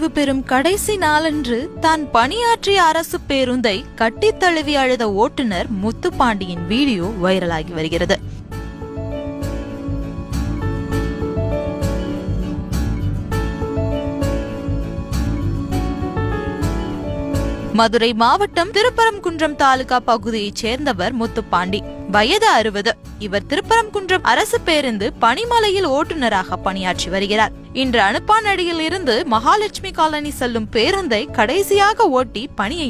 ஓய்வு பெறும் கடைசி நாளன்று தான் பணியாற்றிய அரசு பேருந்தை கட்டித் தழுவி அழுத ஓட்டுநர் முத்துப்பாண்டியின் வீடியோ வைரலாகி வருகிறது. மதுரை மாவட்டம் திருப்பரங்குன்றம் தாலுகா பகுதியைச் சேர்ந்தவர் முத்துப்பாண்டி. வயது 60. இவர் திருப்பரங்குன்றம் அரசு பேருந்து பனிமலையில் ஓட்டுநராக பணியாற்றி வருகிறார். இன்று அனுப்பானடியில் இருந்து மகாலட்சுமி காலனி செல்லும் பேருந்தை கடைசியாக ஓட்டி பணியை